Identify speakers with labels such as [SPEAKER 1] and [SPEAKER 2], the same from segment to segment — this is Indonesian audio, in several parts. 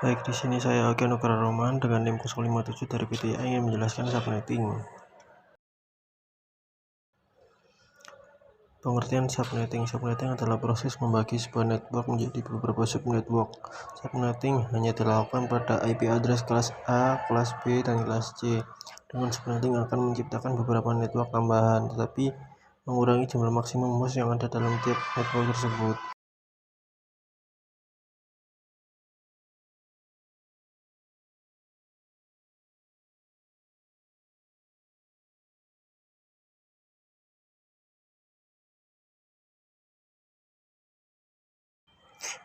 [SPEAKER 1] Baik, di sini saya Alkian Nugra Roman dengan NIM 057 dari PTI ingin menjelaskan subnetting. Pengertian subnetting. Subnetting adalah proses membagi sebuah network menjadi beberapa subnetwork. Subnetting hanya dilakukan pada IP address kelas A, kelas B, dan kelas C. Dengan subnetting akan menciptakan beberapa network tambahan, tetapi mengurangi jumlah maksimum host yang ada dalam tiap network tersebut.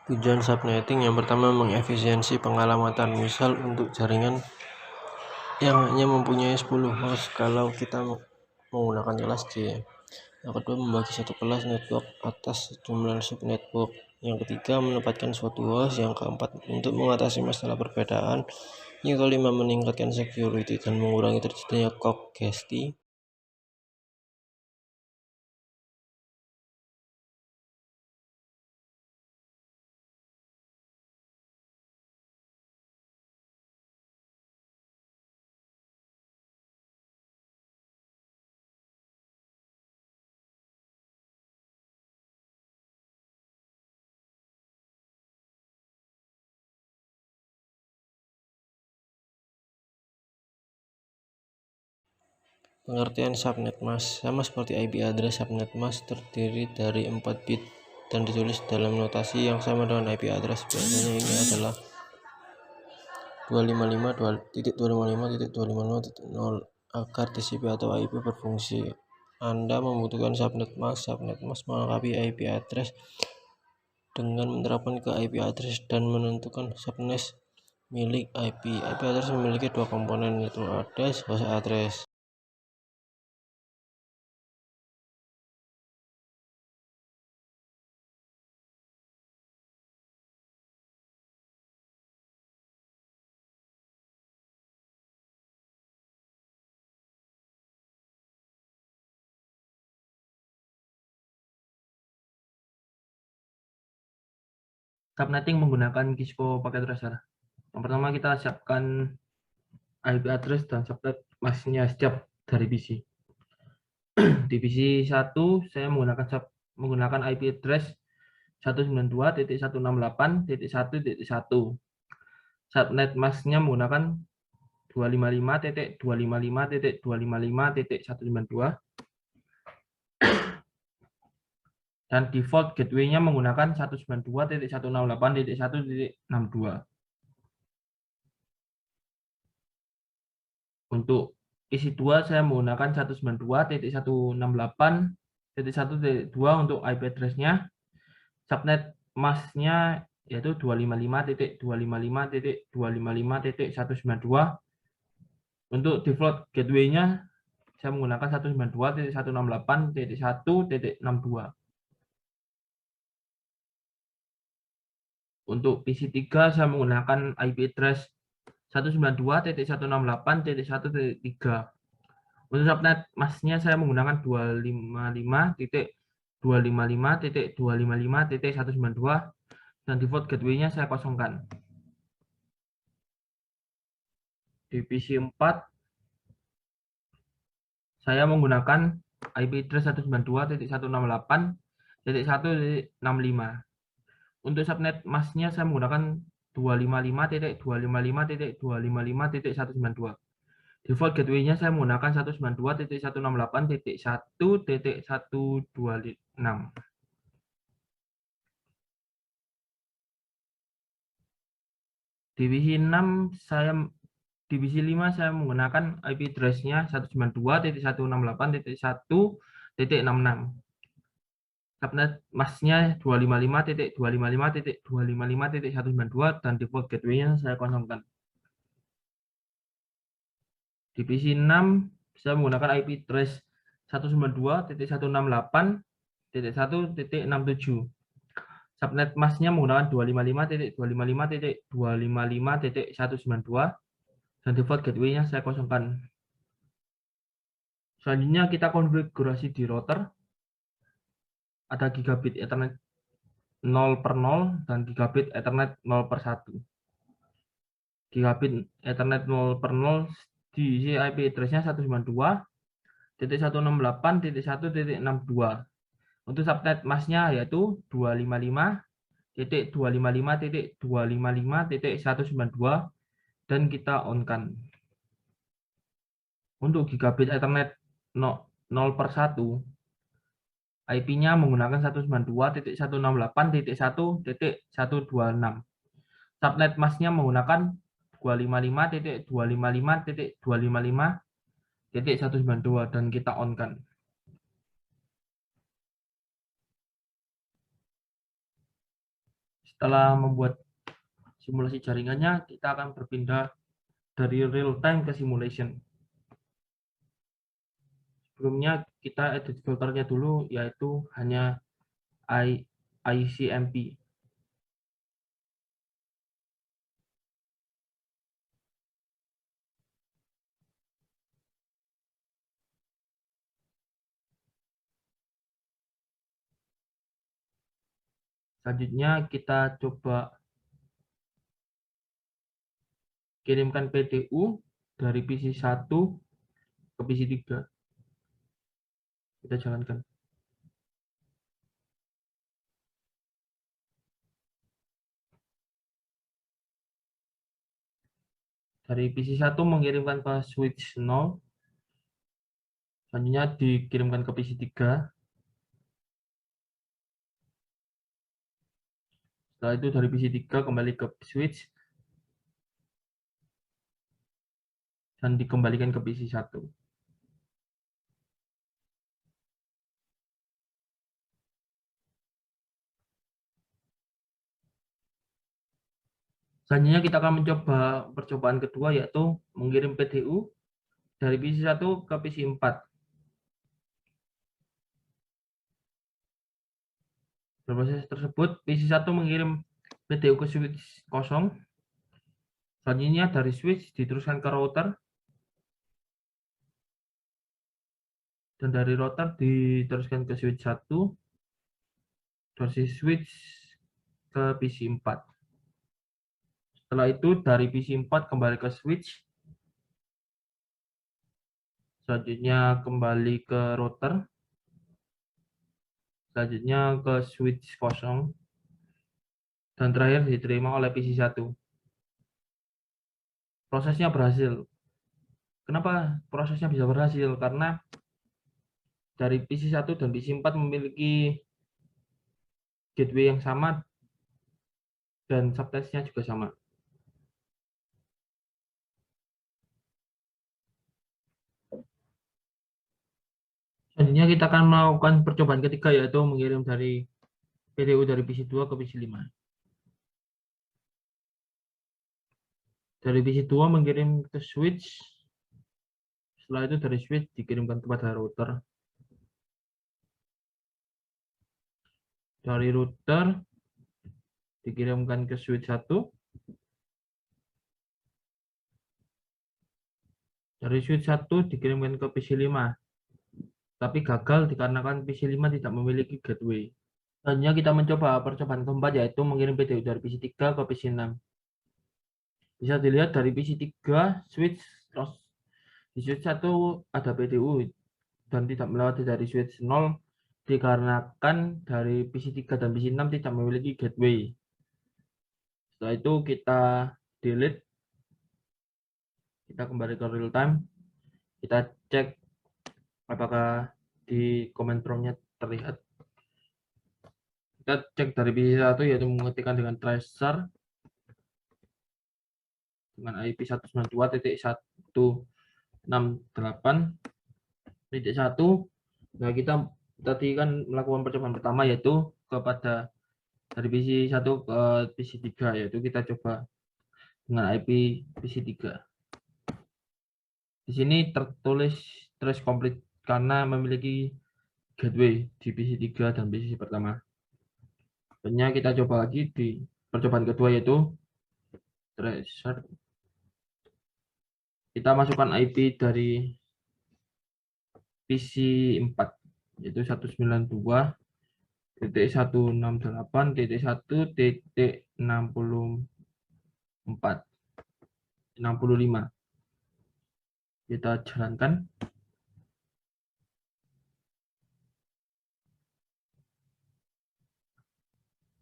[SPEAKER 1] Tujuan subnetting yang pertama mengefisiensi pengalamatan. Misal untuk jaringan yang hanya mempunyai 10 host kalau kita menggunakan kelas C. Yang kedua, membagi satu kelas network atas jumlah subnetwork. Yang ketiga, menempatkan suatu host. Yang keempat, untuk mengatasi masalah perbedaan. Yang kelima, meningkatkan security dan mengurangi terjadinya kogesti. Pengertian subnet mask sama seperti IP address. Subnet mask terdiri dari 4 bit dan ditulis dalam notasi yang sama dengan IP address. Biasanya ini adalah 255.255.255.0 agar TCP atau IP berfungsi. Anda membutuhkan subnet mask. Subnet mask melengkapi IP address dengan menerapkan ke IP address dan menentukan subnet milik IP. IP address memiliki dua komponen, yaitu address, host address.
[SPEAKER 2] Subnetting menggunakan Cisco Packet Tracer. Yang pertama kita siapkan IP address dan subnet masknya setiap dari PC. Di PC 1 saya menggunakan IP address 192.168.1.1. Subnet masknya menggunakan 255.255.255.192 dan default gateway-nya menggunakan 192.168.1.62. Untuk isi 2 saya menggunakan 192.168.1.2 untuk IP address-nya. Subnet masknya yaitu 255.255.255.192. Untuk default gateway-nya saya menggunakan 192.168.1.62. Untuk PC 3 saya menggunakan IP address 192.168.1.3. Untuk subnet masknya saya menggunakan 255.255.255.192 dan default gateway-nya saya kosongkan. Di PC 4 saya menggunakan IP address 192.168.1.65. Untuk subnet masknya saya menggunakan 255.255.255.192. Default gateway-nya saya menggunakan 192.168.1.126. Divisi 5 saya menggunakan IP address-nya 192.168.1.66. Subnet masknya 255.255.255.192 dan default gateway-nya saya kosongkan. Di PC 6 saya menggunakan IP address 192.168.1.67. Subnet masknya menggunakan 255.255.255.192 dan default gateway-nya saya kosongkan. Selanjutnya kita konfigurasi di router. Ada gigabit Ethernet 0/0 dan gigabit Ethernet 0/1. gigabit Ethernet 0/0 diisi IP address-nya 192.168.1.62. Untuk subnet masknya yaitu 255.255.255.192 dan kita on-kan. Untuk gigabit Ethernet 0/1 IP-nya menggunakan 192.168.1.126. Subnet masknya menggunakan 255.255.255.192 dan kita on-kan. Setelah membuat simulasi jaringannya, kita akan berpindah dari real time ke simulation. Sebelumnya kita edit filternya dulu, yaitu hanya ICMP. Selanjutnya kita coba kirimkan PDU dari PC 1 ke PC 3. Kita jalankan. Dari PC 1 mengirimkan ke switch 0. Selanjutnya dikirimkan ke PC 3. Setelah itu dari PC 3 kembali ke switch dan dikembalikan ke PC 1. Selanjutnya kita akan mencoba percobaan kedua, yaitu mengirim PDU dari PC 1 ke PC 4. Dalam proses tersebut, PC 1 mengirim PDU ke switch 0. Selanjutnya dari switch diteruskan ke router. Dan dari router diteruskan ke switch 1. Dari switch ke PC 4. Setelah itu dari PC 4 kembali ke switch. Selanjutnya kembali ke router. Selanjutnya ke switch 0. Dan terakhir diterima oleh PC 1. Prosesnya berhasil. Kenapa prosesnya bisa berhasil? Karena dari PC 1 dan PC 4 memiliki gateway yang sama dan subnetnya juga sama. Selanjutnya kita akan melakukan percobaan ketiga, yaitu mengirim dari PDU dari PC 2 ke PC 5. Dari PC 2 mengirim ke switch. Setelah itu dari switch dikirimkan kepada router. Dari router dikirimkan ke switch 1. Dari switch 1 dikirimkan ke PC 5. Tapi gagal dikarenakan PC 5 tidak memiliki gateway. Selanjutnya kita mencoba percobaan keempat, yaitu mengirim PDU dari PC 3 ke PC 6. Bisa dilihat dari PC 3 switch di switch 1 ada PDU dan tidak melewati dari switch 0 dikarenakan dari PC 3 dan PC 6 tidak memiliki gateway. Setelah itu kita delete. Kita kembali ke real time. Kita cek apakah di command prompt-nya terlihat. Kita cek dari PC 1, yaitu mengetikkan dengan tracer dengan IP 192.168.1. Nah, kita tadi kan melakukan percobaan pertama, yaitu kepada dari PC 1 ke PC 3, yaitu kita coba dengan IP PC 3. Di sini tertulis trace complete karena memiliki gateway di PC 3 dan PC pertama. Selanjutnya kita coba lagi di percobaan kedua, yaitu tracer. Kita masukkan IP dari PC 4, yaitu 192.168.1.64. 65. Kita jalankan.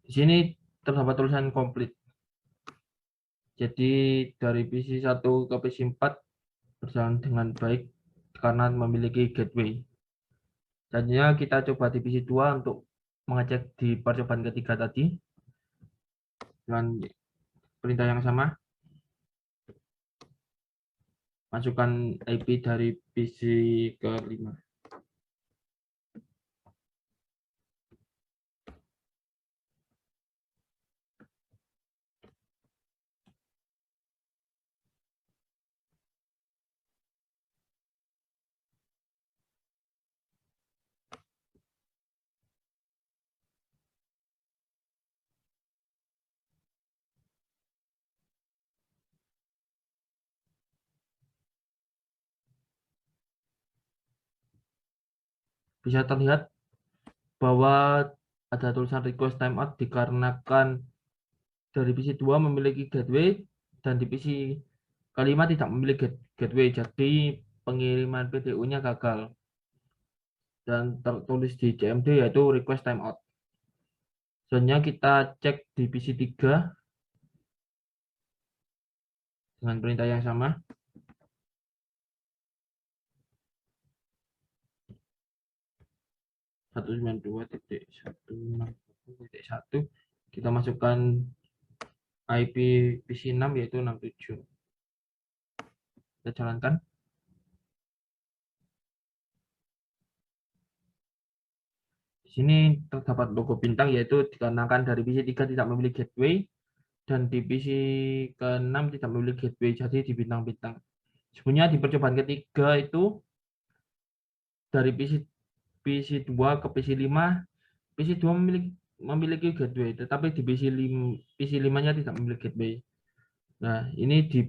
[SPEAKER 2] Di sini terdapat tulisan komplit. Jadi dari PC 1 ke PC 4 berjalan dengan baik karena memiliki gateway. Selanjutnya kita coba di PC 2 untuk mengecek di percobaan ketiga tadi dengan perintah yang sama. Masukkan IP dari PC ke-5. Bisa terlihat bahwa ada tulisan request timeout dikarenakan dari PC 2 memiliki gateway dan di PC ke-5 tidak memiliki gateway, jadi pengiriman PDU-nya gagal dan tertulis di CMD yaitu request timeout. Selanjutnya kita cek di PC 3 dengan perintah yang sama. Satu 192.168.1 kita masukkan IP PC 6 yaitu 67. Kita jalankan. Di sini terdapat logo bintang yaitu dikarenakan dari PC 3 tidak memiliki gateway dan di PC ke-6 tidak memiliki gateway, jadi di bintang-bintang. Sebenarnya di percobaan ketiga itu dari PC 2 ke PC 5, PC 2 memiliki gateway, tetapi di PC 5-nya tidak memiliki gateway. Nah, ini di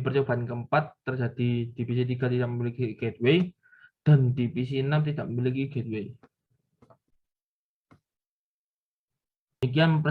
[SPEAKER 2] percobaan keempat terjadi di PC 3 tidak memiliki gateway dan di PC 6 tidak memiliki gateway. Demikian